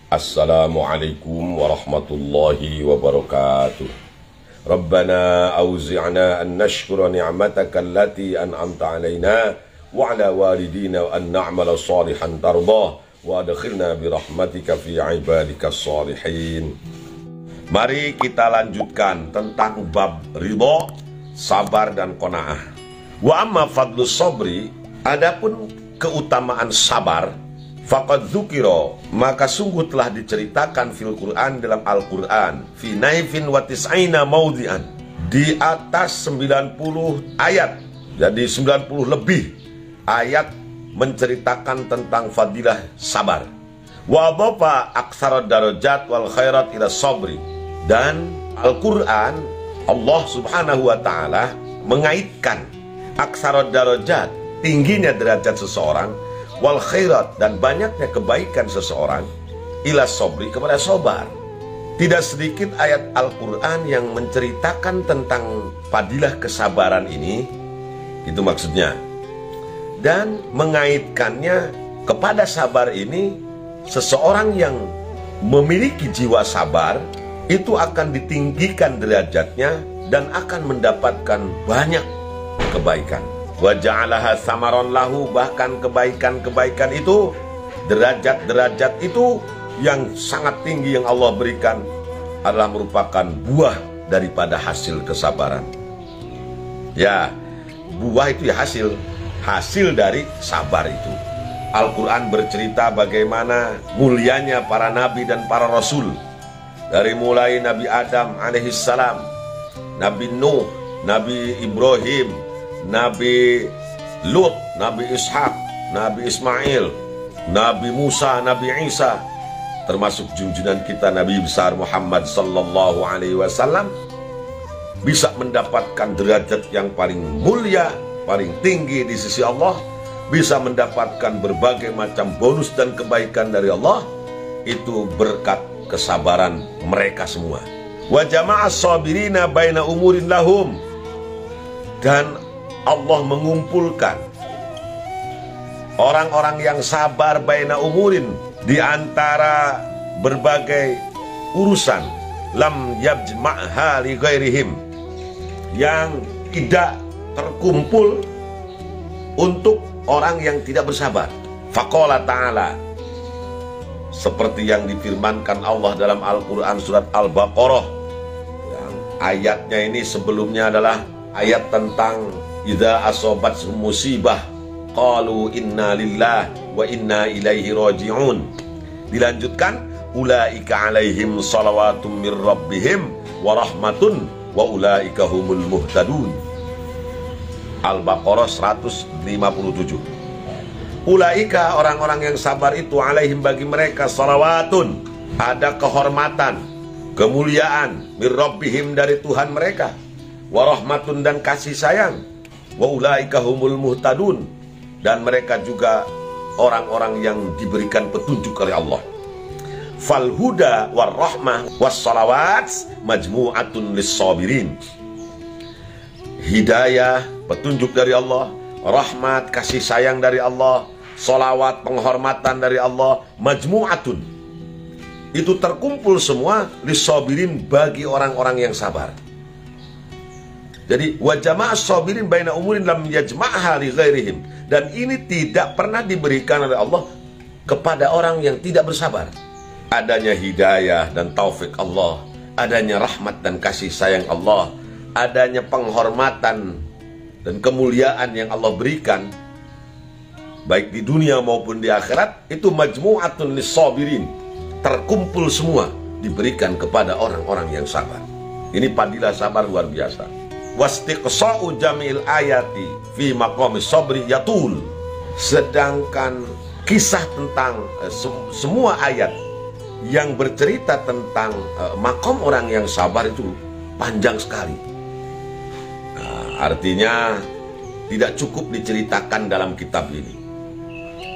Assalamualaikum warahmatullahi wabarakatuh. Rabbana auzi'na an nashkura ni'mataka allati an'amta alaina wa ala walidina wa an na'mala salihan tardah wa adkhilna bi rahmatika fi ibadika salihin. Mari kita lanjutkan tentang bab ridha, sabar dan qanaah. Wa amma fadlus sabri, adapun keutamaan sabar, faqad dzukira, maka sungguh telah diceritakan fil Quran, dalam Al-Quran, fi naifin wa tis'ina maudhi'an, di atas 90 ayat, jadi 90 lebih ayat menceritakan tentang fadilah sabar. Wa dhafa aktsara darajat wal khairat ila sabri, dan Al-Quran, Allah subhanahu wa ta'ala mengaitkan aktsara darajat, tingginya derajat seseorang, wal khairat, dan banyaknya kebaikan seseorang, ila sobri, kepada sobar. Tidak sedikit ayat Al-Quran yang menceritakan tentang fadilah kesabaran ini, itu maksudnya, dan mengaitkannya kepada sabar ini. Seseorang yang memiliki jiwa sabar itu akan ditinggikan derajatnya dan akan mendapatkan banyak kebaikan. Wa ja'alaha samaron lahu, bahkan kebaikan-kebaikan itu, derajat-derajat itu yang sangat tinggi yang Allah berikan adalah merupakan buah daripada hasil kesabaran. Ya, buah itu ya hasil dari sabar itu. Al-Quran bercerita bagaimana mulianya para nabi dan para rasul, dari mulai Nabi Adam alaihissalam, Nabi Nuh, Nabi Ibrahim, Nabi Lut, Nabi Ishak, Nabi Ismail, Nabi Musa, Nabi Isa, termasuk junjungan kita Nabi besar Muhammad sallallahu alaihi wasallam, bisa mendapatkan derajat yang paling mulia, paling tinggi di sisi Allah, bisa mendapatkan berbagai macam bonus dan kebaikan dari Allah. Itu berkat kesabaran mereka semua. Wa jama'as sabirina baina umurin lahum, dan Allah mengumpulkan orang-orang yang sabar baina umurin, di antara berbagai urusan, lam yajma'ha li ghairihim, yang tidak terkumpul untuk orang yang tidak bersabar. Faqala ta'ala, seperti yang difirmankan Allah dalam Al-Quran surat Al-Baqarah, yang ayatnya ini sebelumnya adalah ayat tentang idza asobat musibah qalu inna lillahi wa inna ilaihi raji'un. Dilanjutkan, ulaika alaihim salawatum mir rabbihim wa rahmatun wa ulaika humul muhtadun. Al-Baqarah 157. Ulaika, orang-orang yang sabar itu, alaihim, bagi mereka, salawatun, ada kehormatan, kemuliaan, mir rabbihim, dari Tuhan mereka, wa rahmatun, dan kasih sayang, wa ulaika humul muhtadun, dan mereka juga orang-orang yang diberikan petunjuk oleh Allah. Fal huda war rahmah was salawat majmu'atun lis sabirin. Hidayah, petunjuk dari Allah, rahmat, kasih sayang dari Allah, salawat, penghormatan dari Allah, majmu'atun, itu terkumpul semua lis sabirin, bagi orang-orang yang sabar. Jadi wa jama'as sabirin baina umurin lam yajma'ha li ghairihim, dan ini tidak pernah diberikan oleh Allah kepada orang yang tidak bersabar. Adanya hidayah dan taufik Allah, adanya rahmat dan kasih sayang Allah, adanya penghormatan dan kemuliaan yang Allah berikan baik di dunia maupun di akhirat, itu majmu'atun lis sabirin, terkumpul semua diberikan kepada orang-orang yang sabar. Ini fadilah sabar luar biasa. Wastiqsa'u jamil ayati fi maqamis sabri yatul, sedangkan kisah tentang semua ayat yang bercerita tentang makom orang yang sabar itu panjang sekali. Artinya tidak cukup diceritakan dalam kitab ini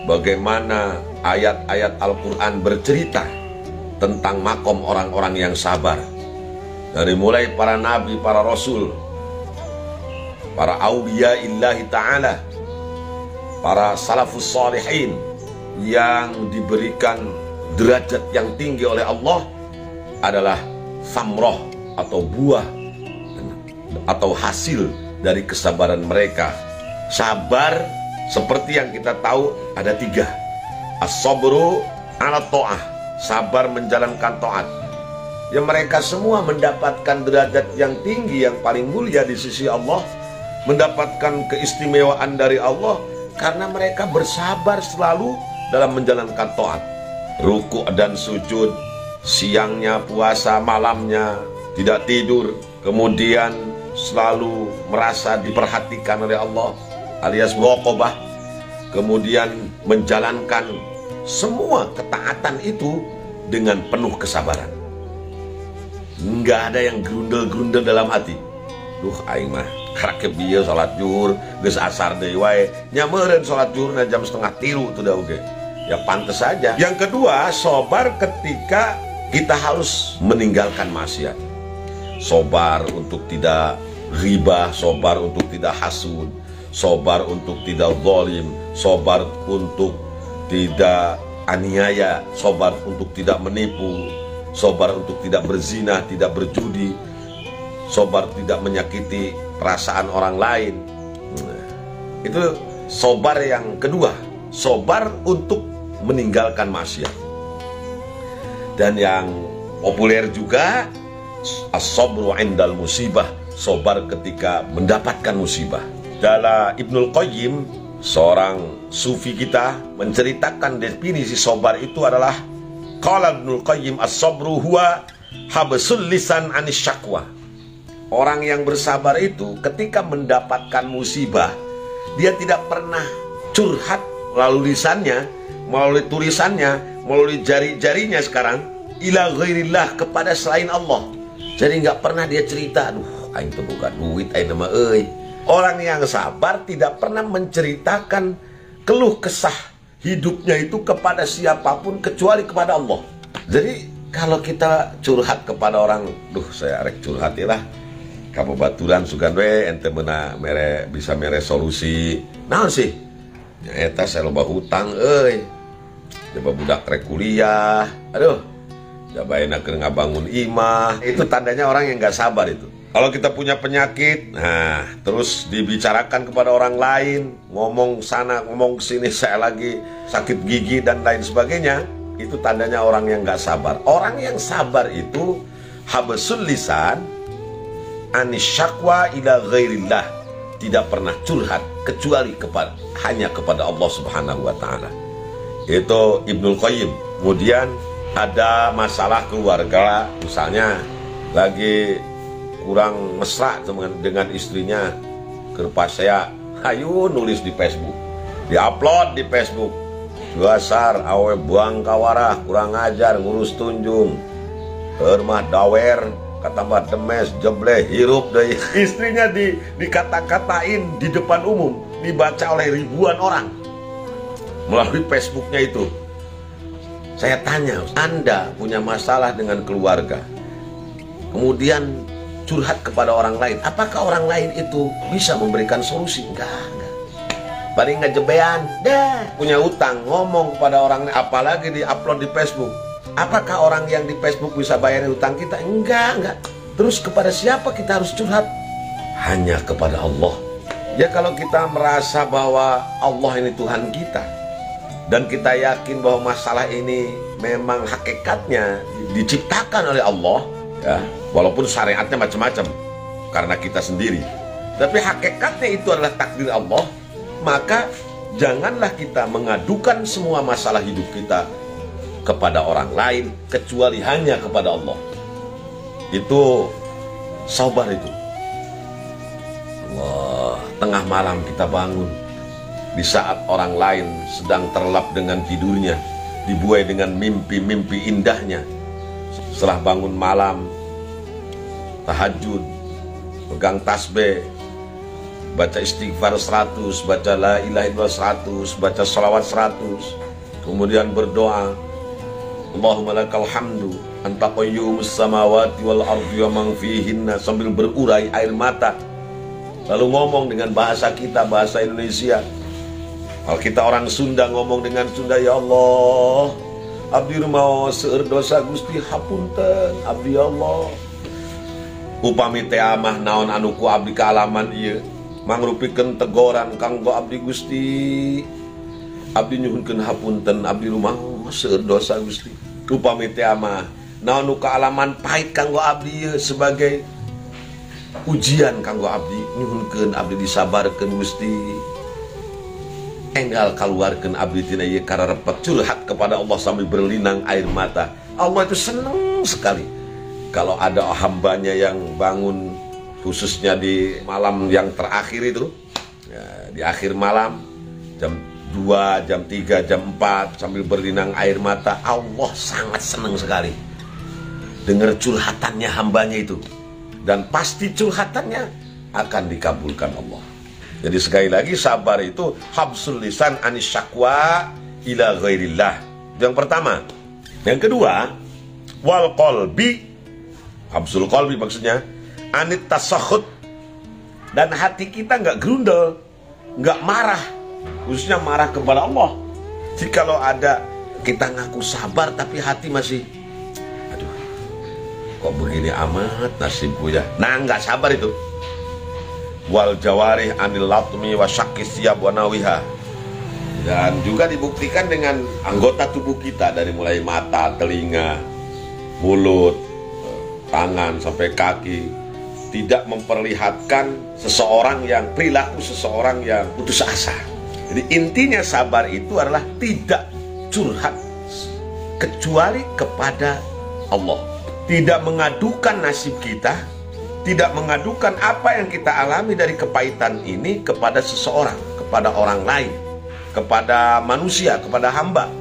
bagaimana ayat-ayat Al-Quran bercerita tentang makom orang-orang yang sabar, dari mulai para nabi, para rasul, para awliya illahi ta'ala, para salafus salihin yang diberikan derajat yang tinggi oleh Allah adalah samroh atau buah atau hasil dari kesabaran mereka. Sabar seperti yang kita tahu ada 3. As-sabru ala ta'ah, sabar menjalankan taat. Ya, mereka semua mendapatkan derajat yang tinggi, yang paling mulia di sisi Allah, mendapatkan keistimewaan dari Allah karena mereka bersabar selalu dalam menjalankan taat. Ruku' dan sujud, siangnya puasa, malamnya tidak tidur, kemudian selalu merasa diperhatikan oleh Allah alias muraqabah, kemudian menjalankan semua ketaatan itu dengan penuh kesabaran. Nggak ada yang grundel-grundel dalam hati. Duh, aing mah karakep bieu salat zuhur geus asar deui wae, nya meureun salat zuhurna jam 2:30 tuh da oge. Ya pantes saja. Yang kedua, sabar ketika kita harus meninggalkan maksiat. Sabar untuk tidak ghibah, sabar untuk tidak hasud, sabar untuk tidak zalim, sabar untuk tidak aniaya, sabar untuk tidak menipu, sabar untuk tidak berzina, tidak berjudi, sabar tidak menyakiti perasaan orang lain. Itu sabar yang kedua, sabar untuk meninggalkan maksiat. Dan yang populer juga as-sabru 'indal musibah, sabar ketika mendapatkan musibah. Dalam Ibnul Qayyim, seorang sufi kita, menceritakan definisi sabar itu adalah, qala Ibnul Qayyim, as-sabru huwa habsul lisan 'anis syakwa. Orang yang bersabar itu ketika mendapatkan musibah, dia tidak pernah curhat melalui lisannya, melalui tulisannya, melalui jari-jarinya sekarang, ila ghairillah, kepada selain Allah. Jadi nggak pernah dia cerita, aduh aing teu boga duit aing mah euy. Orang yang sabar tidak pernah menceritakan keluh kesah hidupnya itu kepada siapapun kecuali kepada Allah. Jadi kalau kita curhat kepada orang, duh saya arek curhat lah, kababaturan sugan we ente meuna mere bisa mere solusi. Naon sih? Ya eta saya loba hutang euy. Coba budak rek kuliah. Aduh, jabaina keur ngabangun imah. Itu tandanya orang yang gak sabar itu. Kalau kita punya penyakit, nah terus dibicarakan kepada orang lain, ngomong sana, ngomong sini, saya lagi sakit gigi dan lain sebagainya, itu tandanya orang yang gak sabar. Orang yang sabar itu habsul lisan 'anis syakwa ila ghairillah, tidak pernah curhat kecuali hanya kepada Allah Subhanahu wa taala. Itu Ibnul Qayyim. Kemudian ada masalah keluarga, misalnya lagi kurang mesra dengan istrinya, kerpas saya ayo nulis di Facebook, diupload di Facebook, dasar awe buang kawarah, kurang ajar, ngurus tunjung, hermah dawer, katambah demes, jebleh, hirup deh. Istrinya dikata-katain di depan umum, dibaca oleh ribuan orang melalui Facebooknya itu. Saya tanya, Anda punya masalah dengan keluarga, kemudian curhat kepada orang lain, apakah orang lain itu bisa memberikan solusi? Enggak. Paling ngejebean, punya utang, ngomong kepada orang lain, apalagi di-upload di Facebook. Apakah orang yang di Facebook bisa bayarin utang kita? Enggak. Terus kepada siapa kita harus curhat? Hanya kepada Allah. Ya kalau kita merasa bahwa Allah ini Tuhan kita, dan kita yakin bahwa masalah ini memang hakikatnya diciptakan oleh Allah, ya, walaupun syariatnya macam-macam karena kita sendiri, tapi hakikatnya itu adalah takdir Allah, maka janganlah kita mengadukan semua masalah hidup kita kepada orang lain kecuali hanya kepada Allah. Itu sabar itu. Allah, tengah malam kita bangun di saat orang lain sedang terlelap dengan tidurnya, dibuai dengan mimpi-mimpi indahnya. Setelah bangun malam, tahajud, pegang tasbih, baca istighfar 100, baca la ilaha illallah 100, baca salawat 100, kemudian berdoa, Allahumma lakal hamdu anta qayyumus samawati wal ardi wa man fihinna, sambil berurai air mata, lalu ngomong dengan bahasa kita, bahasa Indonesia. Kalau kita orang Sunda ngomong dengan Sunda, ya Allah, abdi rumah seueur dosa Gusti hapunten abdi Allah. Upami teh amah naon anu ku abdi kaalaman ieu mangrupikeun tegoran kanggo abdi Gusti. Abdi nyuhunkeun hapunten abdi rumah seueur dosa Gusti. Upami teh amah naon nu kaalaman pahit kanggo abdi ieu sebagai ujian kanggo abdi, nyuhunkeun abdi disabarkeun Gusti. Enggal kaluarkeun abdi tina ieu kararepet, curhat kepada Allah sambil berlinang air mata. Allah itu senang sekali kalau ada hambanya yang bangun, khususnya di malam yang terakhir itu ya, di akhir malam jam 2, jam 3, jam 4 sambil berlinang air mata. Allah sangat senang sekali dengar curhatannya hambanya itu, dan pasti curhatannya akan dikabulkan Allah. Jadi sekali lagi sabar itu habsul lisan anis syakwa ila ghairillah. Yang pertama. Yang kedua, wal qalbi, habsul qalbi maksudnya anit tasakhut, dan hati kita nggak grundel, nggak marah, khususnya marah kepada Allah. Jikalau ada kita ngaku sabar tapi hati masih, aduh kok begini amat nasibku ya, nah nggak sabar itu. Wal jawarih anil latmi wa syakis siyab wa nawiha, dan juga dibuktikan dengan anggota tubuh kita dari mulai mata, telinga, mulut, tangan sampai kaki, tidak memperlihatkan seseorang yang perilaku seseorang yang putus asa. Jadi intinya sabar itu adalah tidak curhat kecuali kepada Allah, tidak mengadukan nasib kita, tidak mengadukan apa yang kita alami dari kepahitan ini kepada seseorang, kepada orang lain, kepada manusia, kepada hamba.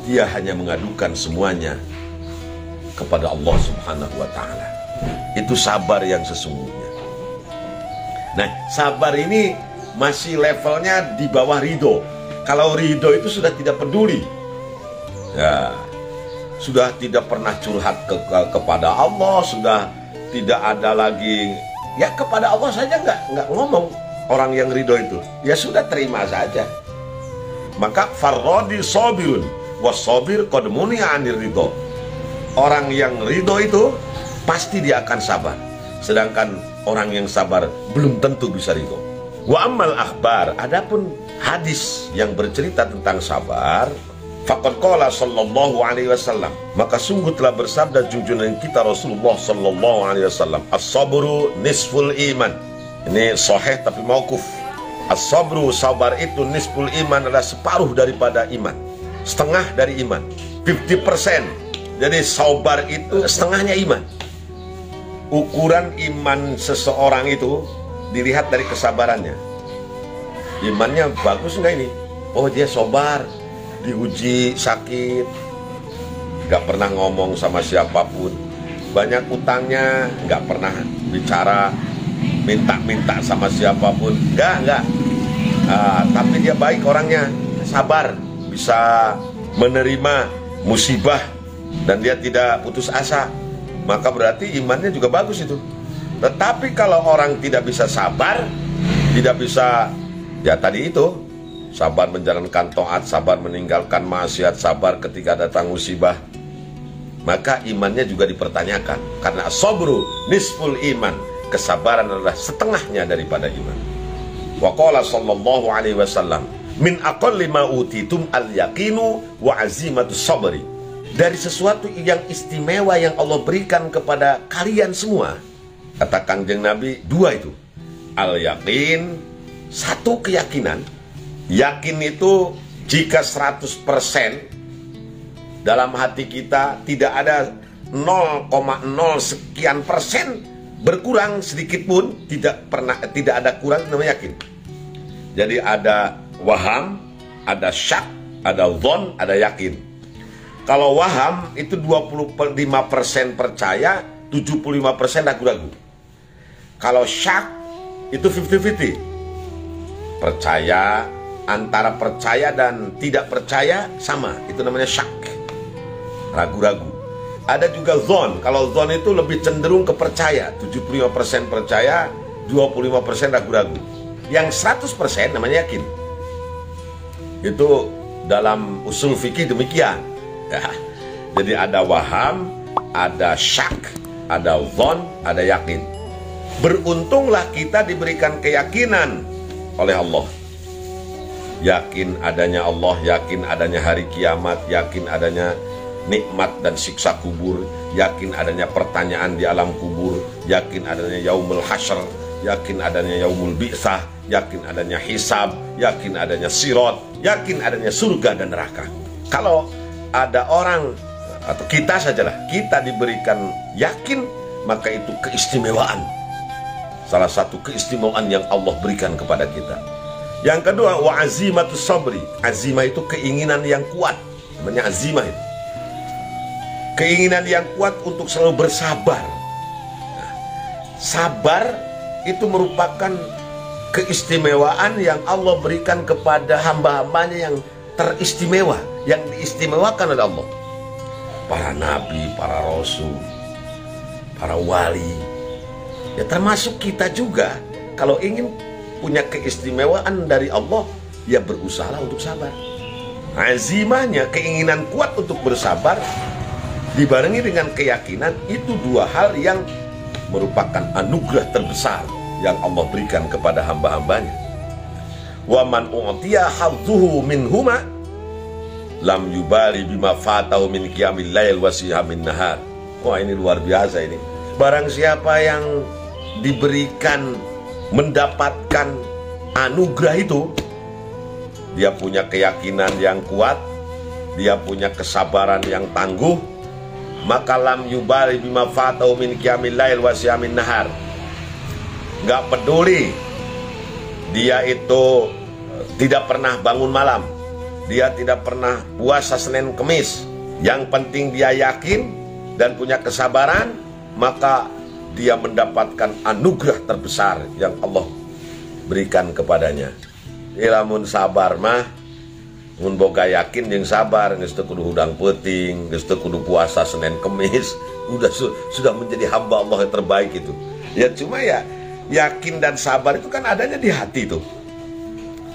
Dia hanya mengadukan semuanya kepada Allah Subhanahu wa Ta'ala. Itu sabar yang sesungguhnya. Nah, sabar ini masih levelnya di bawah ridho. Kalau ridho itu sudah tidak peduli, ya, sudah tidak pernah curhat kepada Allah, sudah tidak ada lagi, ya kepada Allah saja nggak ngomong. Orang yang ridho itu ya sudah terima saja. Maka farrodi sobirun wasobir kodmuni anir ridho. Orang yang ridho itu pasti dia akan sabar, sedangkan orang yang sabar belum tentu bisa ridho. Wa ammal akhbar, adapun hadis yang bercerita tentang sabar, faqad qala sallallahu alaihi wasallam, maka sungguh telah bersabda junjungan kita Rasulullah sallallahu alaihi wasallam, as-sabru nisful iman. Ini sahih tapi mauquf. As-sabru, sabar itu nisful iman, adalah separuh daripada iman, setengah dari iman, 50%. Jadi sabar itu setengahnya iman. Ukuran iman seseorang itu dilihat dari kesabarannya. Imannya bagus nggak ini? Oh, dia sabar, diuji sakit, nggak pernah ngomong sama siapapun, banyak utangnya, nggak pernah bicara, minta-minta sama siapapun, nggak. Tapi dia baik orangnya, sabar, bisa menerima musibah, dan dia tidak putus asa, maka berarti imannya juga bagus itu. Tetapi kalau orang tidak bisa sabar, tidak bisa, ya tadi itu, sabar menjalankan taat, sabar meninggalkan maksiat, sabar ketika datang musibah, maka imannya juga dipertanyakan. Karena as-sabru nisful iman, kesabaran adalah setengahnya daripada iman. Wa qala sallallahu alaihi wasallam, min aqalli ma utitum al-yaqinu wa azimatus sabri. Dari sesuatu yang istimewa yang Allah berikan kepada kalian semua, kata Kangjeng Nabi, dua itu. Al-yaqin, satu keyakinan. Yakin itu jika 100% dalam hati kita, tidak ada 0,0 sekian persen berkurang sedikit pun, tidak ada kurang, namanya yakin. Jadi ada waham, ada syak, ada dhon, ada yakin. Kalau waham itu 25% percaya, 75% ragu-ragu. Kalau syak itu 50-50. Percaya, antara percaya dan tidak percaya sama, itu namanya syak, ragu-ragu. Ada juga zon. Kalau zon itu lebih cenderung ke percaya, 75% percaya, 25% ragu-ragu. Yang 100% namanya yakin. Itu dalam usul fikih demikian. Ya. Jadi ada waham, ada syak, ada dhon, ada yakin. Beruntunglah kita diberikan keyakinan oleh Allah. Yakin adanya Allah, yakin adanya hari kiamat, yakin adanya nikmat dan siksa kubur, yakin adanya pertanyaan di alam kubur, yakin adanya yaumul hasyr, yakin adanya yaumul bi'tsah, yakin adanya hisab, yakin adanya sirat, yakin adanya surga dan neraka. Kalau ada orang atau kita sajalah, kita diberikan yakin, maka itu keistimewaan. Salah satu keistimewaan yang Allah berikan kepada kita. Yang kedua, wa azimatus sabri. Azimah itu keinginan yang kuat. Namanya azimah itu. Keinginan yang kuat untuk selalu bersabar. Nah, sabar itu merupakan keistimewaan yang Allah berikan kepada hamba-hambanya yang teristimewa, yang diistimewakan oleh Allah. Para nabi, para rasul, para wali, ya termasuk kita juga. Kalau ingin punya keistimewaan dari Allah, ya berusaha untuk sabar. Azimahnya, keinginan kuat untuk bersabar, dibarengi dengan keyakinan, itu dua hal yang merupakan anugerah terbesar yang Allah berikan kepada hamba-hambanya. Wa man u'tiya hadzuhu minhuma lam yubali bima fatahu min qiyamil lail wa siyamin nahar. Wah, ini luar biasa ini. Barang siapa yang diberikan, mendapatkan anugerah itu, dia punya keyakinan yang kuat, dia punya kesabaran yang tangguh, maka lam yubali bima fatahu min qiyamil lail wa siyamin nahar. Nggak peduli dia itu tidak pernah bangun malam, dia tidak pernah puasa Senin Kemis, yang penting dia yakin dan punya kesabaran, maka dia mendapatkan anugerah terbesar yang Allah berikan kepadanya. Ilamun sabar mah mun boga yakin jeung sabar, geus teu kudu hudang peuting, geus teu kudu puasa Senin Kemis, sudah menjadi hamba Allah yang terbaik itu. Ya cuma ya yakin dan sabar itu kan adanya di hati tuh.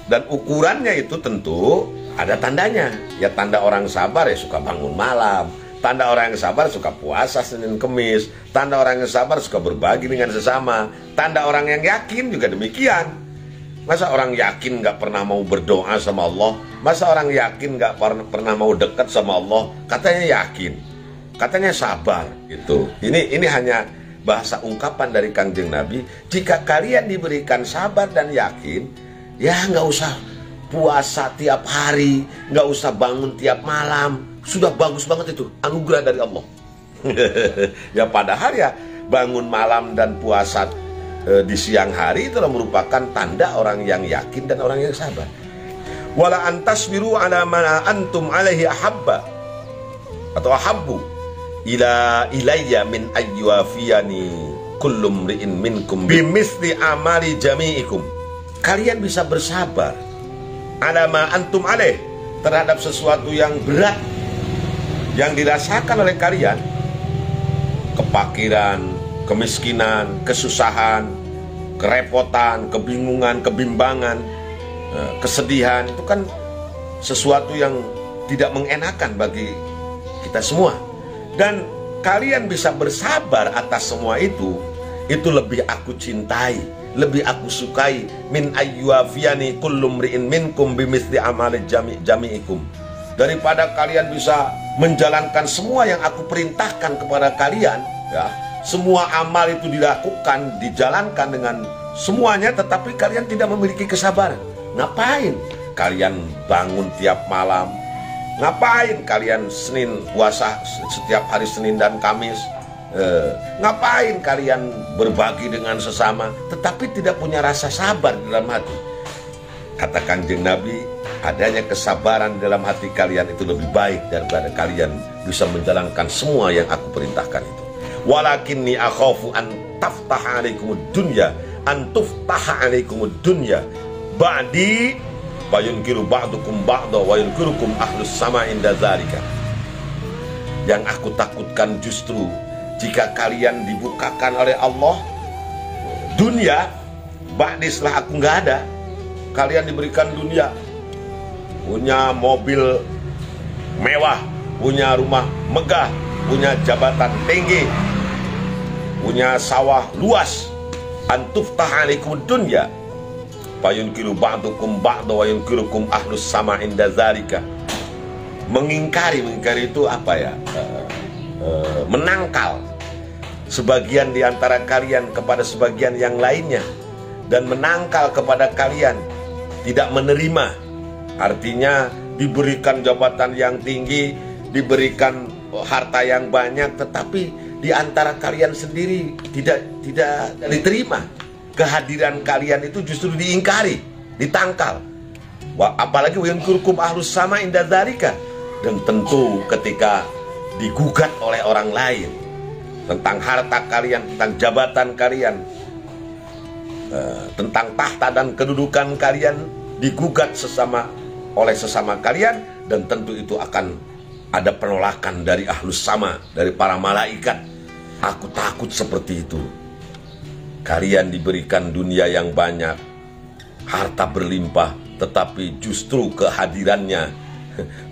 Dan ukurannya itu tentu ada tandanya. Ya tanda orang sabar ya suka bangun malam. Tanda orang yang sabar suka puasa Senin Kemis. Tanda orang yang sabar suka berbagi dengan sesama. Tanda orang yang yakin juga demikian. Masa orang yakin gak pernah mau berdoa sama Allah? Masa orang yakin gak pernah mau dekat sama Allah? Katanya yakin, katanya sabar gitu. Ini hanya bahasa ungkapan dari Kangjeng Nabi. Jika kalian diberikan sabar dan yakin, ya nggak usah puasa tiap hari, nggak usah bangun tiap malam, sudah bagus banget itu, anugerah dari Allah. Ya padahal ya bangun malam dan puasa di siang hari itu merupakan tanda orang yang yakin dan orang yang sabar. Wala antasbiru ala ma antum alaihi ahabba atau ahabbu ila ilayya min ayyuafiyani kullum ri'in minkum bimisli amali jami'ikum. Kalian bisa bersabar ala ma antum alaih, terhadap sesuatu yang berat yang dirasakan oleh kalian, kepakiran, kemiskinan, kesusahan, kerepotan, kebingungan, kebimbangan, kesedihan. Itu kan sesuatu yang tidak mengenakan bagi kita semua. Dan kalian bisa bersabar atas semua itu lebih aku cintai, lebih aku sukai min ayyuafiyani kullum ri'in minkum bimisli amali jami'ikum, daripada kalian bisa menjalankan semua yang aku perintahkan kepada kalian, ya. Semua amal itu dilakukan, dijalankan dengan semuanya, tetapi kalian tidak memiliki kesabaran. Ngapain kalian bangun tiap malam? Ngapain kalian Senin puasa setiap hari Senin dan Kamis? Ngapain kalian berbagi dengan sesama tetapi tidak punya rasa sabar di dalam hati? Kata Kangjeng Nabi, adanya kesabaran di dalam hati kalian itu lebih baik daripada kalian bisa menjalankan semua yang aku perintahkan itu. Walakinni akhafu an taftaha alaikumud dunya, an tuftaha alaikumud dunya ba'di fayunkiru ba'dukum ba'da wa yunkirukum ahlus sama inda dzalika. Yang aku takutkan justru jika kalian dibukakan oleh Allah dunia, ba'di setelah aku nggak ada, kalian diberikan dunia, punya mobil mewah, punya rumah megah, punya jabatan tinggi, punya sawah luas. Antuftah alaikum dunya fayunkiru ba'dukum ba'da wa yunkirukum ahlus sama inda zalika. Mengingkari itu apa ya? Menangkal sebagian di antara kalian kepada sebagian yang lainnya, dan menangkal kepada kalian, tidak menerima. Artinya diberikan jabatan yang tinggi, diberikan harta yang banyak, tetapi di antara kalian sendiri tidak diterima. Kehadiran kalian itu justru diingkari, ditangkal. Apalagi wayunkirukum ahlus sama inda dzalika. Dan tentu ketika digugat oleh orang lain tentang harta kalian, tentang jabatan kalian, tentang tahta dan kedudukan kalian, digugat oleh sesama kalian, dan tentu itu akan ada penolakan dari ahlus sama, dari para malaikat. Aku takut seperti itu. Kalian diberikan dunia yang banyak, harta berlimpah, tetapi justru kehadirannya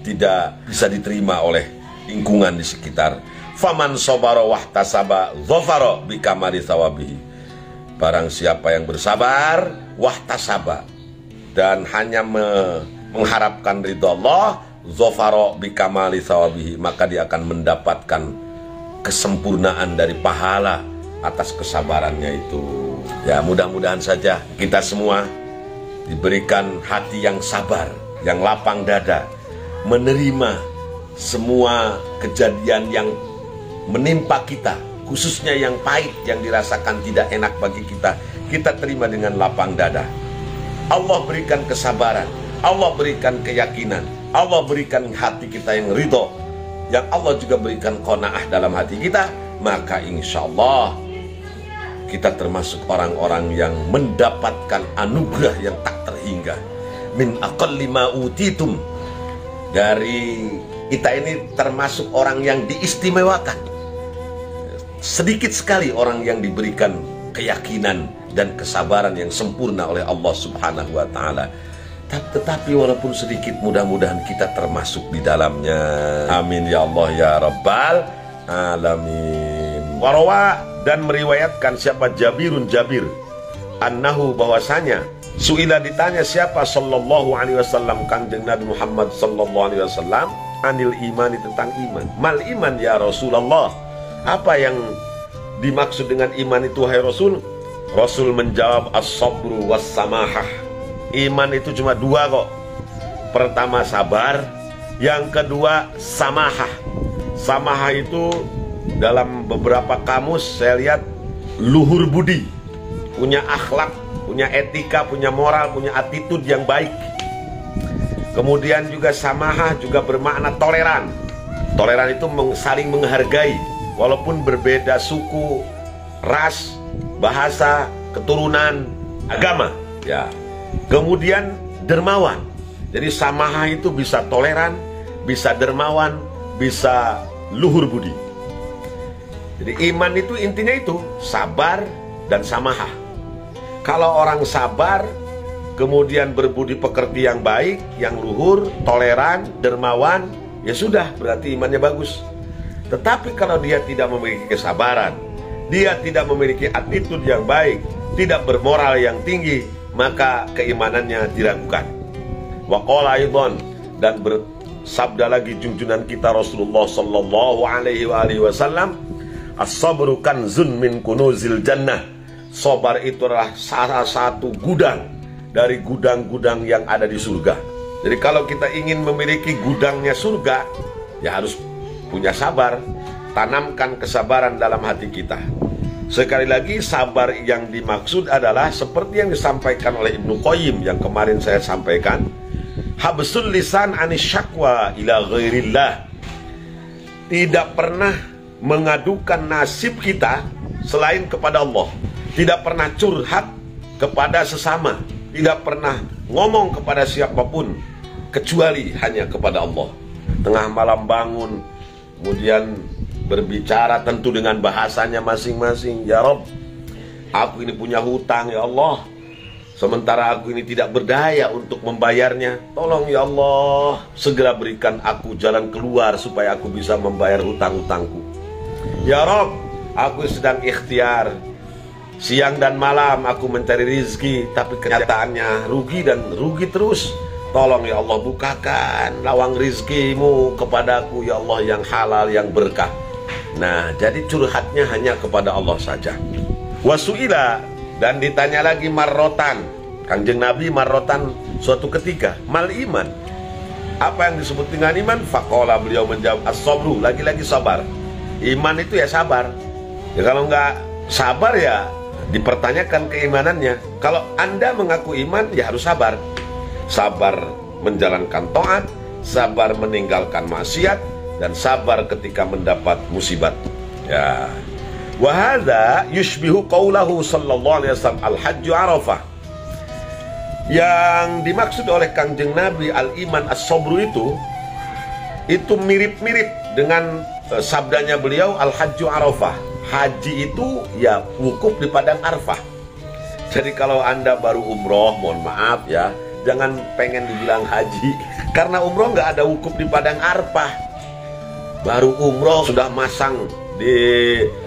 tidak bisa diterima oleh lingkungan di sekitar. Faman sabara wahtasaba dzafara bikamali thawabihi. Barang siapa yang bersabar wahtasaba dan hanya mengharapkan ridha Allah, dzafara bikamali thawabihi, maka dia akan mendapatkan kesempurnaan dari pahala atas kesabarannya itu. Ya, mudah-mudahan saja kita semua diberikan hati yang sabar, yang lapang dada, menerima semua kejadian yang menimpa kita, khususnya yang pahit, yang dirasakan tidak enak bagi kita, kita terima dengan lapang dada. Allah berikan kesabaran, Allah berikan keyakinan, Allah berikan hati kita yang ridho, yang Allah juga berikan qanaah dalam hati kita, maka insya Allah kita termasuk orang-orang yang mendapatkan anugerah yang tak terhingga. Min aqalli ma utitum. Dari kita ini termasuk orang yang diistimewakan. Sedikit sekali orang yang diberikan keyakinan dan kesabaran yang sempurna oleh Allah Subhanahu wa ta'ala. Tetapi walaupun sedikit, mudah-mudahan kita termasuk di dalamnya. Amin ya Allah ya Rabbal Alamin. Warawa, dan meriwayatkan siapa Jabir, annahu, bahwasanya suila, ditanya siapa sallallahu alaihi wasallam, Kanjeng Nabi Muhammad sallallahu alaihi wasallam, anil imani, tentang iman. Mal iman ya Rasulullah, apa yang dimaksud dengan iman itu hai Rasul? Rasul menjawab, as-sabru was-samahah. Iman itu cuma dua kok. Pertama sabar, yang kedua samahah. Samahah itu dalam beberapa kamus saya lihat luhur budi, punya akhlak, punya etika, punya moral, punya attitude yang baik. Kemudian juga samahah juga bermakna toleran. Toleran itu saling menghargai, walaupun berbeda suku, ras, bahasa, keturunan, agama. Ya. Kemudian dermawan. Jadi samahah itu bisa toleran, bisa dermawan, bisa luhur budi. Jadi iman itu intinya itu sabar dan samahah. Kalau orang sabar, kemudian berbudi pekerti yang baik, yang luhur, toleran, dermawan, ya sudah, berarti imannya bagus. Tetapi kalau dia tidak memiliki kesabaran, dia tidak memiliki attitude yang baik, tidak bermoral yang tinggi, maka keimanannya diragukan. Wa qala aidan, dan bersabda lagi junjungan kita Rasulullah sallallahu alaihi wasallam, as-sabru kanzun min kunuzil jannah. Sabar itu adalah salah satu gudang dari gudang-gudang yang ada di surga. Jadi kalau kita ingin memiliki gudangnya surga, ya harus punya sabar. Tanamkan kesabaran dalam hati kita. Sekali lagi, sabar yang dimaksud adalah seperti yang disampaikan oleh Ibnu Qayyim yang kemarin saya sampaikan, habsul lisan anis syakwa ila ghairillah. Tidak pernah mengadukan nasib kita selain kepada Allah. Tidak pernah curhat kepada sesama, tidak pernah ngomong kepada siapapun kecuali hanya kepada Allah. Tengah malam bangun, kemudian berbicara tentu dengan bahasanya masing-masing. Ya Rabb, aku ini punya hutang ya Allah, sementara aku ini tidak berdaya untuk membayarnya. Tolong ya Allah, segera berikan aku jalan keluar supaya aku bisa membayar hutang-hutangku. Ya Rob, aku sedang ikhtiar. Siang dan malam aku mencari rizki, tapi kenyataannya rugi dan rugi terus. Tolong ya Allah, bukakan lawang rizkimu kepadaku ya Allah, yang halal, yang berkah. Nah, jadi curhatnya hanya kepada Allah saja. Wasu'ila, dan ditanya lagi marrotan. Kanjeng Nabi marrotan suatu ketika, mal iman. Apa yang disebut dengan iman? Faqala, beliau menjawab, as-sabru, lagi-lagi sabar. Iman itu ya sabar. Ya kalau nggak sabar ya dipertanyakan keimanannya. Kalau Anda mengaku iman ya harus sabar. Sabar menjalankan taat, sabar meninggalkan maksiat, dan sabar ketika mendapat musibat. Ya. Wa hadza yushbihu qaulahu sallallahu alaihi wasallam al-hajju Arafah. Yang dimaksud oleh Kanjeng Nabi al-iman as-sabru itu mirip-mirip dengan sabdanya beliau al-hajju Arafah. Haji itu ya wukuf di padang Arafah. Jadi kalau Anda baru umroh, mohon maaf ya, jangan pengen dibilang haji, karena umroh nggak ada wukuf di padang Arafah. Baru umroh sudah masang di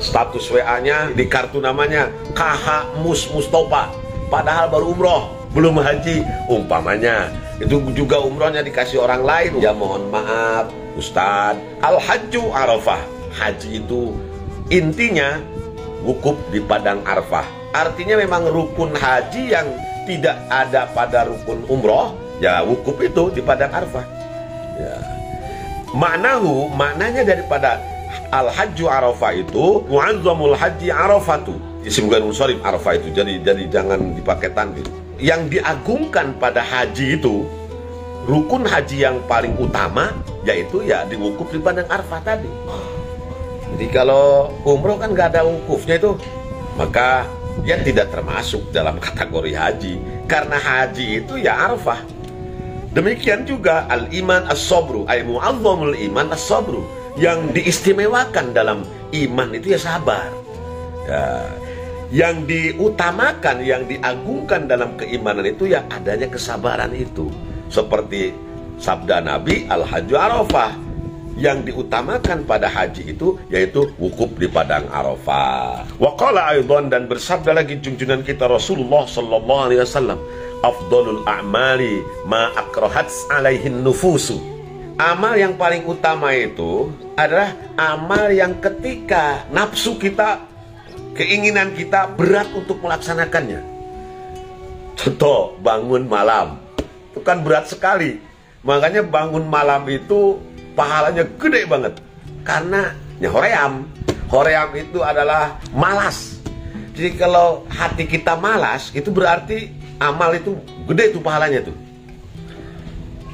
status WA-nya, di kartu namanya KH Mustafa, padahal baru umroh, belum haji. Umpamanya itu juga umrohnya dikasih orang lain, ya mohon maaf Ustadz, al-hajju Arafah. Haji itu intinya wukuf di padang Arafah. Artinya memang rukun haji yang tidak ada pada rukun umroh, ya wukuf itu di padang Arafah. Ya. Maknanya daripada al-hajju Arafah itu mu'azzamul haji Arafatu. Isim ghairul munsharif Arafah itu. Jadi jangan dipakai tanwin. Yang diagungkan pada haji itu, rukun haji yang paling utama yaitu ya di wukuf di padang Arafah tadi. Jadi kalau umroh kan nggak ada wukufnya itu, maka dia tidak termasuk dalam kategori haji, karena haji itu ya Arafah. Demikian juga al-iman as-sabru, ay mu'azzamul iman as-sabru, yang diistimewakan dalam iman itu ya sabar. Ya, yang diutamakan, yang diagungkan dalam keimanan itu ya adanya kesabaran itu. Seperti sabda Nabi al-hajju Arafah, yang diutamakan pada haji itu yaitu wukuf di padang Arafah. Wa qala aidan, dan bersabda lagi junjungan kita Rasulullah sallallahu alaihi wasallam, afdalul a'mali ma akrahat alaihin nufusu. Amal yang paling utama itu adalah amal yang ketika nafsu kita, keinginan kita berat untuk melaksanakannya. Contoh, bangun malam itu kan berat sekali. Makanya bangun malam itu pahalanya gede banget, karena ya hoream itu adalah malas. Jadi kalau hati kita malas, itu berarti amal itu gede tuh pahalanya tuh.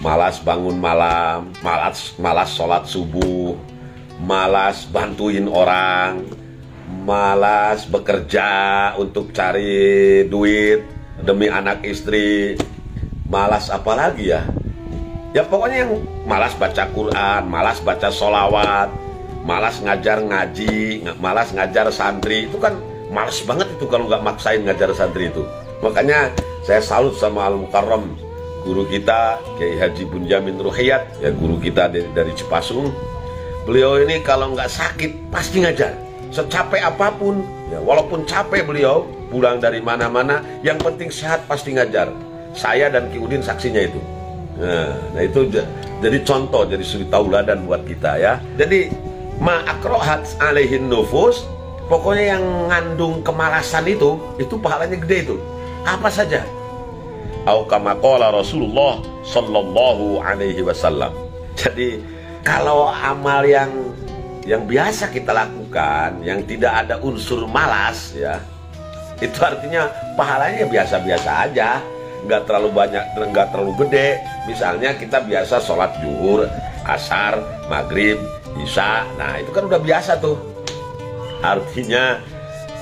Malas bangun malam, malas sholat subuh, malas bantuin orang, malas bekerja untuk cari duit demi anak istri, malas apa lagi ya? Ya pokoknya yang malas baca Quran, malas baca sholawat, malas ngajar ngaji, malas ngajar santri, itu kan malas banget itu kalau nggak maksain ngajar santri itu. Makanya saya salut sama Al-Mukarram, guru kita Kiai Haji Bunyamin Ruhiyat, ya guru kita dari Cipasung. Beliau ini kalau nggak sakit pasti ngajar, secapek apapun, ya walaupun capek beliau pulang dari mana-mana, yang penting sehat pasti ngajar. Saya dan Ki Udin saksinya itu. Nah itu jadi contoh, jadi suri tauladan buat kita ya. Jadi ma'akrohat alaihin nufus, pokoknya yang ngandung kemalasan itu pahalanya gede itu. Apa saja? Au kama qala Rasulullah sallallahu alaihi wasallam. Jadi kalau amal yang biasa kita lakukan, yang tidak ada unsur malas ya, itu artinya pahalanya biasa-biasa aja. Nggak terlalu banyak, nggak terlalu gede. Misalnya kita biasa sholat zuhur, asar, maghrib, isya, nah itu kan udah biasa tuh. Artinya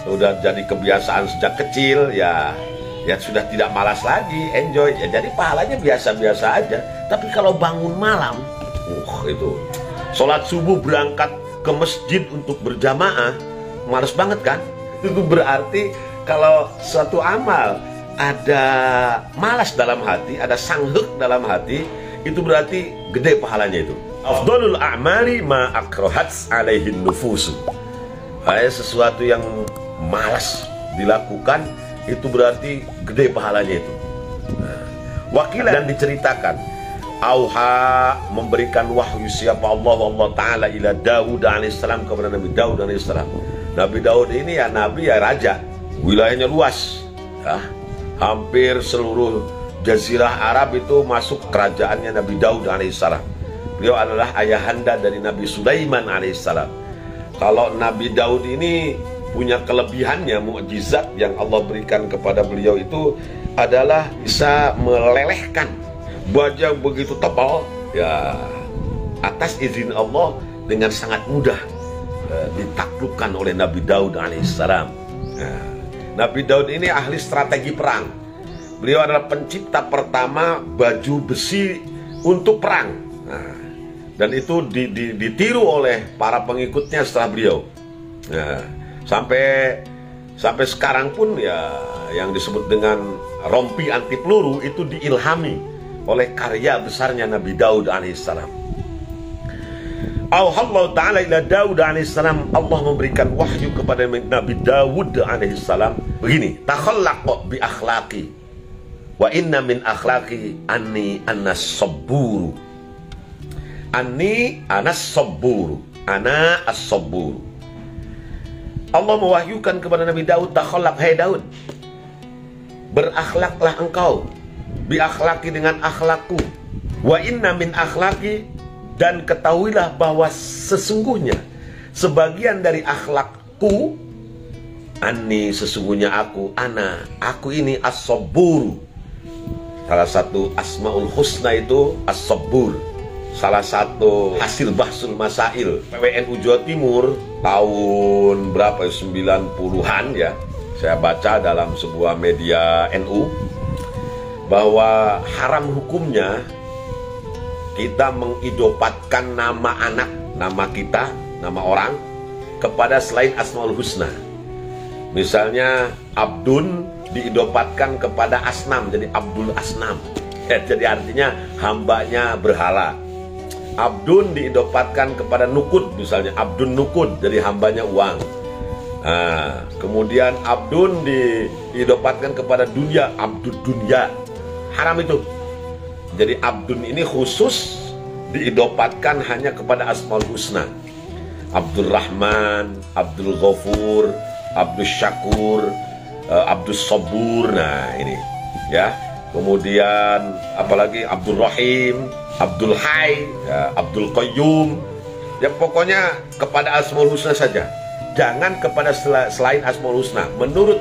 udah jadi kebiasaan sejak kecil ya sudah tidak malas lagi, enjoy ya. Jadi pahalanya biasa-biasa aja. Tapi kalau bangun malam, itu sholat subuh berangkat ke masjid untuk berjamaah, males banget kan? Itu berarti kalau suatu amal ada malas dalam hati, ada sanghek dalam hati, itu berarti gede pahalanya itu. Afdalul a'mali ma akrahat alaihin nufusu. Sesuatu yang malas dilakukan, itu berarti gede pahalanya itu. Wakilah dan diceritakan, auha memberikan wahyu siapa Allah Ta'ala ila Daud alaihissalam, kepada Nabi Daud alaihissalam. Nabi Daud ini ya nabi, ya raja, wilayahnya luas ya. Hampir seluruh jazirah Arab itu masuk kerajaannya Nabi Daud alaihissalam. Beliau adalah ayahanda dari Nabi Sulaiman alaihissalam. Kalau Nabi Daud ini punya kelebihannya, mukjizat yang Allah berikan kepada beliau itu adalah bisa melelehkan baja begitu tebal ya, atas izin Allah dengan sangat mudah ditaklukkan oleh Nabi Daud alaihissalam. Nabi Daud ini ahli strategi perang. Beliau adalah pencipta pertama baju besi untuk perang. Dan itu ditiru oleh para pengikutnya setelah beliau. Sampai sekarang pun ya, yang disebut dengan rompi anti peluru itu diilhami oleh karya besarnya Nabi Daud alaihissalam. Allah Ta'ala ila Daud alaihissalam, Allah memberikan wahyu kepada Nabi Daud alaihissalam begini, takhallaq bi akhlaqi wa inna min akhlaqi anni anas sabburu. Anni anas sabburu, ana as-sabburu. Allah mewahyukan kepada Nabi Daud, takhallaq, hai Daud, berakhlaklah engkau, bi akhlaqi, dengan akhlakku, wa inna min akhlaqi, dan ketahuilah bahwa sesungguhnya sebagian dari akhlakku, anni, sesungguhnya aku, ana, aku ini as-sabburu. Salah satu asmaul husna itu as-sabbur. Salah satu hasil bahsul masail PWNU Jawa Timur tahun berapa, 90-an ya, saya baca dalam sebuah media NU bahwa haram hukumnya kita mengidopatkan nama anak, nama kita, nama orang kepada selain Asmaul Husna. Misalnya Abdun diidopatkan kepada Asnam, jadi Abdul Asnam ya, jadi artinya hambanya berhala. Abdun diidopatkan kepada Nukud, misalnya Abdun Nukud, jadi hambanya uang. Kemudian Abdun diidopatkan kepada dunia, Abdul Dunya, haram itu. Jadi Abdun ini khusus diidopatkan hanya kepada Asmaul Husna. Abdul Rahman, Abdul Ghafur, Abdul Syakur, Abdul Sabur. Nah ini ya. Kemudian apalagi Abdul Rahim, Abdul Hayy, ya, Abdul Qayyum. Ya pokoknya kepada Asmaul Husna saja. Jangan kepada selain Asmaul Husna. Menurut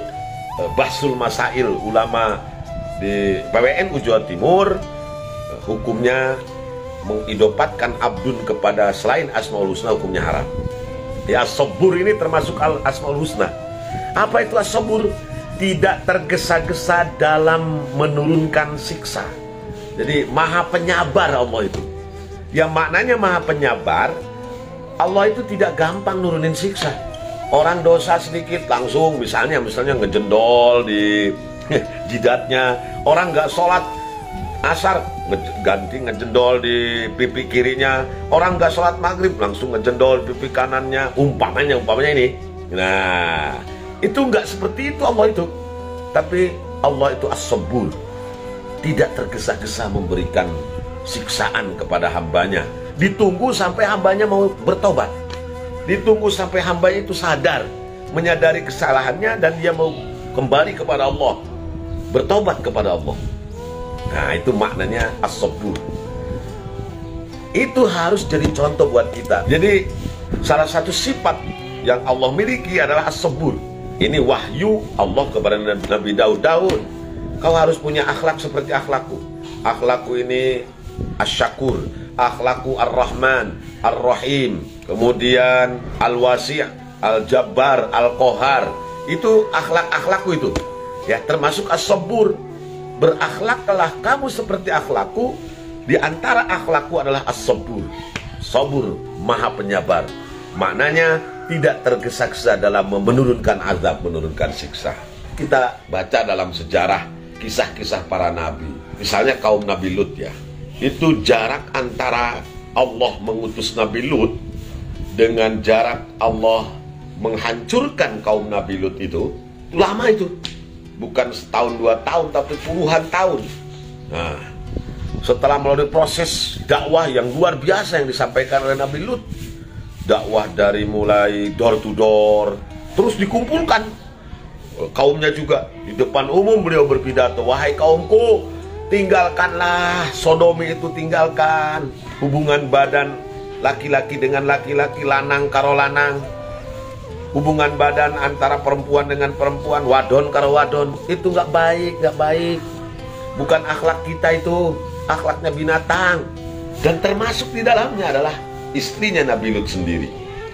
Bahsul Masail ulama di PWNU Jawa Timur, hukumnya mengidopatkan Abdun kepada selain Asmaul Husna hukumnya haram. Ya, As-Sabbur ini termasuk Asmaul Husna. Apa itu As-Sabbur? Tidak tergesa-gesa dalam menurunkan siksa. Jadi maha penyabar Allah itu. Yang maknanya maha penyabar, Allah itu tidak gampang nurunin siksa. Orang dosa sedikit langsung misalnya ngejendol di jidatnya. Orang nggak sholat asar ganti ngejendol di pipi kirinya. Orang nggak sholat maghrib langsung ngejendol di pipi kanannya. Umpamanya ini. Nah itu nggak seperti itu Allah itu. Tapi Allah itu as-sabbur, tidak tergesa-gesa memberikan siksaan kepada hambanya. Ditunggu sampai hambanya mau bertobat. Ditunggu sampai hambanya itu sadar, menyadari kesalahannya, dan dia mau kembali kepada Allah, bertobat kepada Allah. Nah itu maknanya as-sabbur. Itu harus jadi contoh buat kita. Jadi salah satu sifat yang Allah miliki adalah as-sabbur. Ini wahyu Allah kepada Nabi Daud. Daud, kau harus punya akhlak seperti akhlakku. Akhlakku ini asyakur, akhlakku ar-Rahman, ar-Rahim, kemudian al-Wasi', al-Jabbar, al-Qahar. Itu akhlak-akhlakku itu. Ya, termasuk as-sabbur. Berakhlaklah kamu seperti akhlakku. Di antara akhlakku adalah as-sabbur. Sabur, maha penyabar. Maknanya tidak tergesa-gesa dalam menurunkan azab, menurunkan siksa. Kita baca dalam sejarah kisah-kisah para nabi. Misalnya kaum Nabi Lut ya. Itu jarak antara Allah mengutus Nabi Lut dengan jarak Allah menghancurkan kaum Nabi Lut itu lama itu. Bukan setahun 2 tahun, tapi puluhan tahun. Nah, setelah melalui proses dakwah yang luar biasa yang disampaikan oleh Nabi Lut, dakwah dari mulai door to door, terus dikumpulkan kaumnya juga. Di depan umum beliau berpidato, wahai kaumku, tinggalkanlah sodomi itu, tinggalkan hubungan badan laki-laki dengan laki-laki, lanang karo lanang, hubungan badan antara perempuan dengan perempuan, wadon karo wadon. Itu nggak baik, nggak baik. Bukan akhlak kita itu, akhlaknya binatang. Dan termasuk di dalamnya adalah istrinya Nabi Lut sendiri.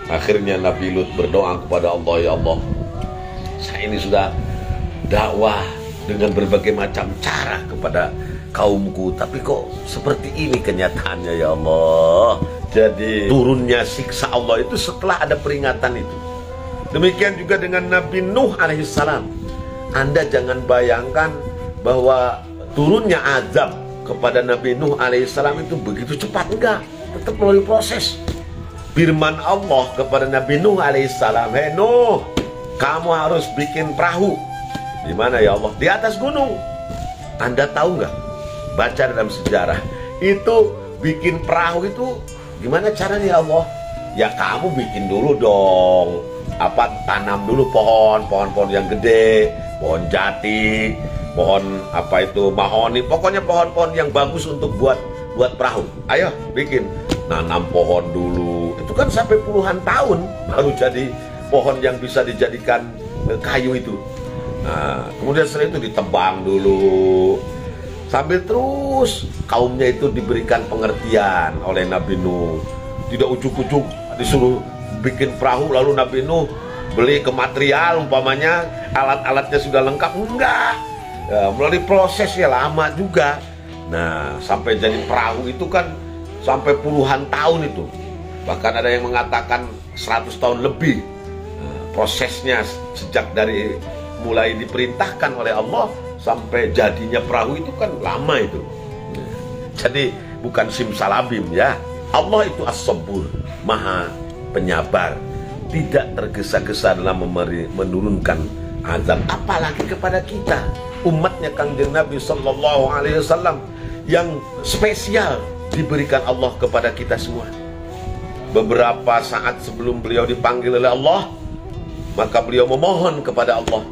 Akhirnya Nabi Lut berdoa kepada Allah, ya Allah, saya ini sudah dakwah dengan berbagai macam cara kepada kaumku, tapi kok seperti ini kenyataannya ya Allah. Jadi turunnya siksa Allah itu setelah ada peringatan itu. Demikian juga dengan Nabi Nuh alaihissalam. Anda jangan bayangkan bahwa turunnya azab kepada Nabi Nuh alaihissalam itu begitu cepat. Enggak, tetap melalui proses. Firman Allah kepada Nabi Nuh alaihissalam, hei Nuh, kamu harus bikin perahu. Di mana ya Allah? Di atas gunung. Anda tahu nggak? Baca dalam sejarah itu bikin perahu itu gimana caranya ya Allah? Ya kamu bikin dulu dong. Tanam dulu pohon-pohon yang gede, pohon jati, pohon mahoni, pokoknya pohon-pohon yang bagus untuk buat perahu. Ayo bikin, nanam pohon dulu. Itu kan sampai puluhan tahun baru jadi pohon yang bisa dijadikan kayu itu. Nah, kemudian setelah itu ditebang dulu. Sambil terus kaumnya itu diberikan pengertian oleh Nabi Nuh. Tidak ujuk-ujuk disuruh bikin perahu lalu Nabi Nuh beli ke material, umpamanya alat-alatnya sudah lengkap. Enggak ya, melalui proses ya lama juga. Nah, sampai jadi perahu itu kan sampai puluhan tahun itu. Bahkan ada yang mengatakan 100 tahun lebih. Nah, prosesnya sejak dari mulai diperintahkan oleh Allah sampai jadinya perahu itu kan lama itu. Nah, jadi bukan simsalabim ya. Allah itu as-sabur, maha penyabar, tidak tergesa-gesa dalam menurunkan azab, apalagi kepada kita umatnya Kangjeng Nabi Sallallahu Alaihi Wasallam yang spesial diberikan Allah kepada kita semua. Beberapa saat sebelum beliau dipanggil oleh Allah, maka beliau memohon kepada Allah.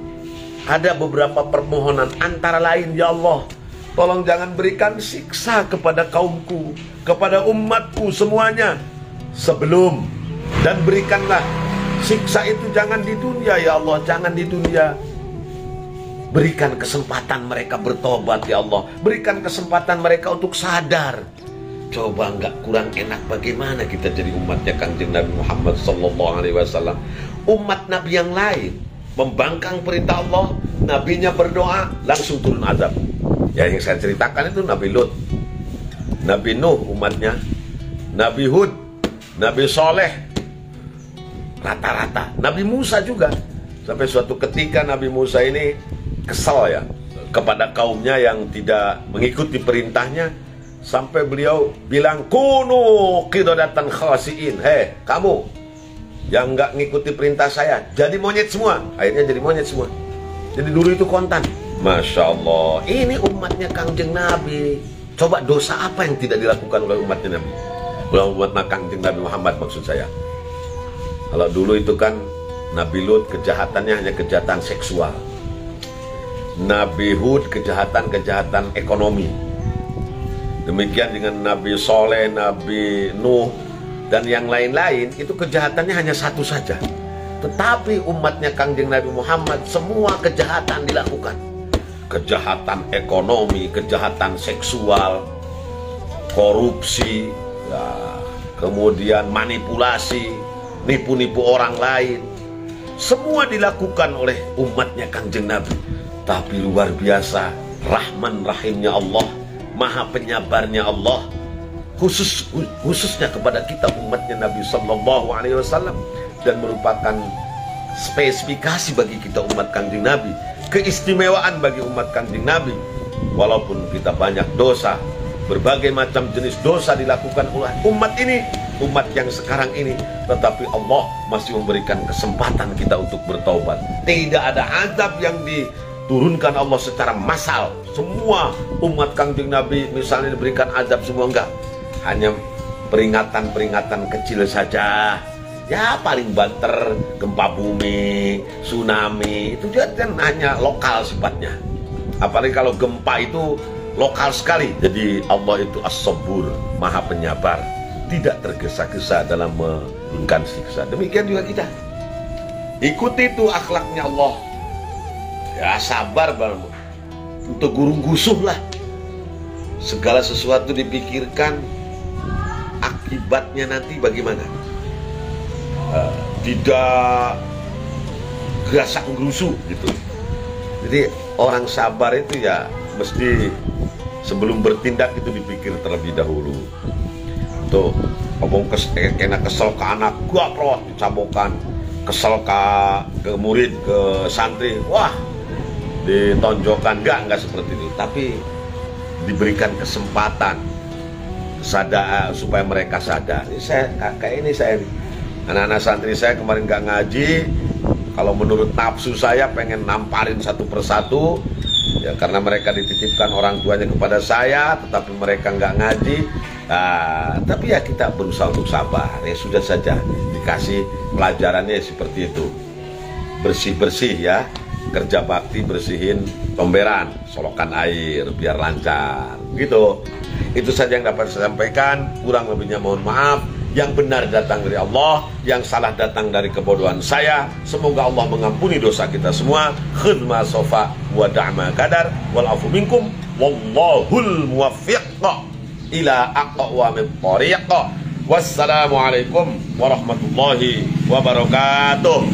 Ada beberapa permohonan, antara lain, ya Allah, tolong jangan berikan siksa kepada kaumku, kepada umatku semuanya sebelum, dan berikanlah siksa itu jangan di dunia ya Allah, jangan di dunia. Berikan kesempatan mereka bertobat ya Allah, berikan kesempatan mereka untuk sadar. Coba nggak kurang enak bagaimana kita jadi umatnya Kanjeng Nabi Muhammad Sallallahu Alaihi Wasallam. Umat Nabi yang lain membangkang perintah Allah, nabinya berdoa langsung turun azab. Ya yang saya ceritakan itu Nabi Lut, Nabi Nuh umatnya, Nabi Hud, Nabi Soleh, rata-rata. Nabi Musa juga. Sampai suatu ketika Nabi Musa ini kesal ya kepada kaumnya yang tidak mengikuti perintahnya, sampai beliau bilang, kunu qidadatan khasiin, hei kamu yang nggak ngikuti perintah saya jadi monyet semua. Akhirnya jadi monyet semua. Jadi dulu itu kontan. Masya Allah, ini umatnya Kangjeng Nabi. Coba dosa apa yang tidak dilakukan oleh umatnya Nabi, umat Kangjeng Nabi Muhammad maksud saya. Kalau dulu itu kan Nabi Lut kejahatannya hanya kejahatan seksual, Nabi Hud kejahatan ekonomi. Demikian dengan Nabi Soleh, Nabi Nuh, dan yang lain-lain itu kejahatannya hanya satu saja. Tetapi umatnya Kangjeng Nabi Muhammad semua kejahatan dilakukan. Kejahatan ekonomi, kejahatan seksual, korupsi, ya, kemudian manipulasi, nipu-nipu orang lain. Semua dilakukan oleh umatnya Kangjeng Nabi. Tapi luar biasa Rahman Rahimnya Allah, Maha Penyabarnya Allah, khususnya kepada kita umatnya Nabi Sallallahu Alaihi Wasallam, dan merupakan spesifikasi bagi kita umat Kangjeng Nabi. keistimewaan bagi umat Kanjeng Nabi. Walaupun kita banyak dosa, berbagai macam jenis dosa dilakukan oleh umat ini, umat yang sekarang ini, tetapi Allah masih memberikan kesempatan kita untuk bertaubat. Tidak ada azab yang diturunkan Allah secara massal. Semua umat Kanjeng Nabi misalnya diberikan azab semua, enggak. Hanya peringatan-peringatan kecil saja. Ya paling banter, gempa bumi, tsunami, itu juga kan hanya lokal sifatnya. Apalagi kalau gempa itu lokal sekali. Jadi Allah itu as-sabur, maha penyabar, tidak tergesa-gesa dalam menurunkan siksa. Demikian juga kita. Ikuti itu akhlaknya Allah. Ya sabar, untuk gurung gusuh lah. Segala sesuatu dipikirkan, akibatnya nanti bagaimana. Tidak gerasak gerusu gitu. Jadi orang sabar itu ya mesti sebelum bertindak itu dipikir terlebih dahulu. Tuh ngomong kena kesel ke anak, gua prot dicabokan, kesel ke murid, ke santri, wah ditonjokkan. Enggak seperti itu, tapi diberikan kesempatan sadar supaya mereka sadar. Ini saya kayak ini saya anak-anak santri saya kemarin nggak ngaji. Kalau menurut nafsu saya pengen namparin satu persatu, ya karena mereka dititipkan orang tuanya kepada saya, tetapi mereka nggak ngaji. Tapi ya kita berusaha untuk sabar. Ya sudah saja, dikasih pelajarannya seperti itu. Bersih-bersih ya, kerja bakti bersihin tomberan, solokan air biar lancar. Gitu. Itu saja yang dapat saya sampaikan. Kurang lebihnya mohon maaf. Yang benar datang dari Allah, yang salah datang dari kebodohan saya. Semoga Allah mengampuni dosa kita semua. Khidma sofa wa da'ma kadar wal afu minkum wallahul muwaffiq ila aqwamit thariq. Wassalamualaikum warahmatullahi wabarakatuh.